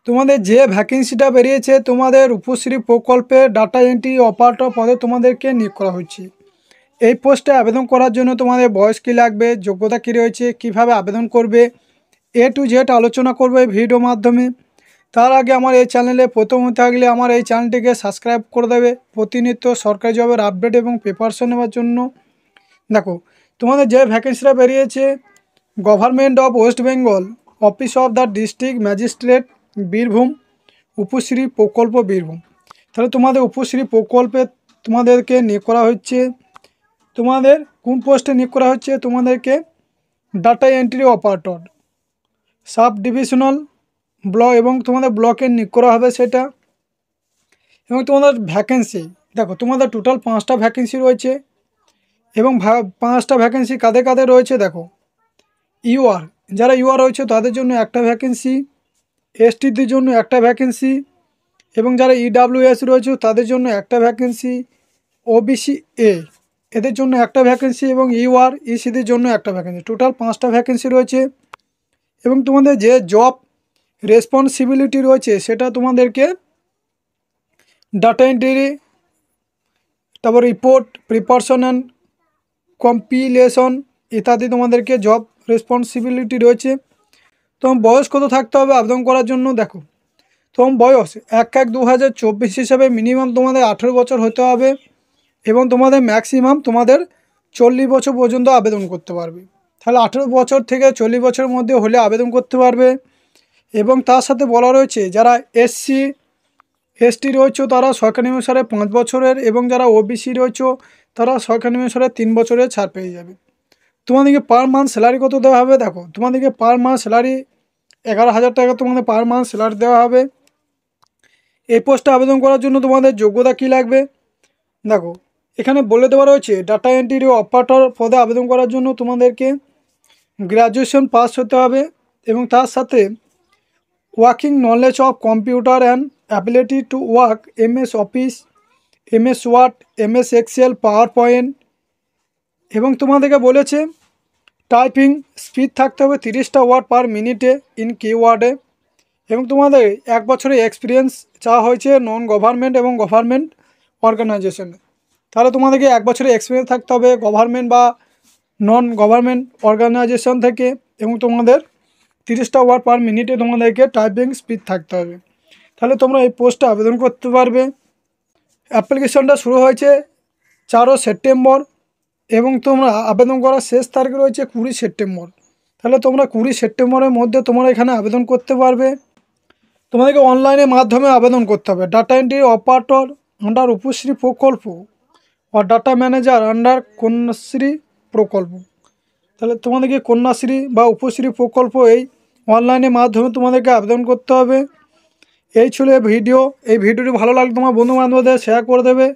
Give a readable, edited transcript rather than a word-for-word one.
তোমাদের যে ভ্যাকেন্সিটা বেরিয়েছে তোমাদের রূপশ্রী প্রকল্পে ডাটা এন্ট্রি অপারেটর পদে তোমাদেরকে নিয়োগ করা হচ্ছে। এই পোস্টে আবেদন করার জন্য তোমাদের বয়স কী লাগবে, যোগ্যতা কী রয়েছে, কিভাবে আবেদন করবে, টু জেড আলোচনা করবে এই ভিডিওর মাধ্যমে। তার আগে আমার এই চ্যানেলে প্রথম হতে থাকলে আমার এই চ্যানেলটিকে সাবস্ক্রাইব করে দেবে প্রতিনিয়ত সরকারি জবের আপডেট এবং প্রিপারেশন নেওয়ার জন্য। দেখো তোমাদের যে ভ্যাকেন্সিটা বেরিয়েছে, government of West Bengal, office of the district magistrate, Birbhum, Upashree প্রকল্প বীরভূম। তাহলে তোমাদের উপশ্রী প্রকল্পে তোমাদেরকে নিয়োগ করা হচ্ছে। তোমাদের কোন পোস্টে নিয়োগ করা হচ্ছে, তোমাদেরকে data entry operator, sub divisional block এবং তোমাদের ব্লকে নিয়োগ করা হবে সেটা। এবং তোমাদের ভ্যাকেন্সি দেখো, তোমাদের টোটাল 5টা ভ্যাকেন্সি রয়েছে। এবং 5টা ভ্যাকেন্সি কাদের কাদের রয়েছে দেখো, ইউআর, যারা ইউআর রয়েছে তাদের জন্য একটা ভ্যাকেন্সি, এসটিদের জন্য একটা ভ্যাকেন্সি, এবং যারা ইডাব্লিউএস রয়েছে তাদের জন্য একটা ভ্যাকেন্সি, ওবিসি এ এদের জন্য একটা ভ্যাকেন্সি, এবং ইউআর ইসিদের জন্য একটা ভ্যাকেন্সি। টোটাল 5টা ভ্যাকেন্সি রয়েছে। এবং তোমাদের যে জব রেসপন্সিবিলিটি রয়েছে সেটা তোমাদেরকে ডাটা এন্ট্রি, তারপর রিপোর্ট প্রিপারেশন অ্যান্ড কম্পিলেশন ইত্যাদি তোমাদেরকে জব রেসপন্সিবিলিটি রয়েছে। তোমার বয়স কত থাকতে হবে আবেদন করার জন্য দেখো, তোমার বয়স 1/1/2024 হিসাবে মিনিমাম তোমাদের 18 বছর হতে হবে, এবং তোমাদের ম্যাক্সিমাম তোমাদের 40 বছর পর্যন্ত আবেদন করতে পারবে। তাহলে 18 বছর থেকে 40 বছরের মধ্যে হলে আবেদন করতে পারবে। এবং তার সাথে বলা রয়েছে যারা এসসি এসটি রয়েছে তারা সরকারি অনুসারে 5 বছরের, এবং যারা ওবিসি রয়েছে তারা সরকারি অনুসারে 3 বছরের ছাড় পেয়ে যাবে। তোমাদেরকে পার মান্থ স্যালারি কত দেওয়া হবে দেখো, তোমাদেরকে পার মান্থ স্যালারি 11,000 টাকা তোমাদের পার মান্থ স্যালারি দেওয়া হবে। এই পোস্টে আবেদন করার জন্য তোমাদের যোগ্যতা কী লাগবে দেখো, এখানে বলে দেওয়া রয়েছে ডাটা এন্ট্রি অপারেটর পদে আবেদন করার জন্য তোমাদেরকে গ্র্যাজুয়েশন পাস হতে হবে, এবং তার সাথে working knowledge of computer and ability to work MS Office, MS Word, MS Excel, PowerPoint. এবং তোমাদেরকে বলেছে টাইপিং স্পিড থাকতে হবে 30টা ওয়ার্ড পার মিনিটে ইন কিওয়ার্ডে। এবং তোমাদের 1 বছরের এক্সপিরিয়েন্স চাওয়া হয়েছে নন গভর্নমেন্ট এবং গভর্নমেন্ট অর্গানাইজেশনে। তাহলে তোমাদেরকে 1 বছরের এক্সপিরিয়েন্স থাকতে হবে গভর্নমেন্ট বা নন গভর্নমেন্ট অর্গানাইজেশন থেকে, এবং তোমাদের 30টা ওয়ার্ড পার মিনিটে তোমাদেরকে টাইপিং স্পিড থাকতে হবে। তাহলে তোমরা এই পোস্টে আবেদন করতে পারবে। অ্যাপ্লিকেশনটা শুরু হয়েছে 4 সেপ্টেম্বর, এবং তোমরা আবেদন করার শেষ তারিখ রয়েছে 20 সেপ্টেম্বর। তাহলে তোমরা 20 সেপ্টেম্বরের মধ্যে তোমরা এখানে আবেদন করতে পারবে। তোমাদেরকে অনলাইনের মাধ্যমে আবেদন করতে হবে। ডাটা এন্ট্রি অপারেটর আন্ডার উপশ্রী প্রকল্প ও ডাটা ম্যানেজার আন্ডার কন্যাশ্রী প্রকল্প। তাহলে তোমাদেরকে কন্যাশ্রী বা উপশ্রী প্রকল্প এই অনলাইনের মাধ্যমে তোমাদেরকে আবেদন করতে হবে। এই ছিল ভিডিও। এই ভিডিওটি ভালো লাগলে তোমার বন্ধু বান্ধবদের শেয়ার করে দেবে।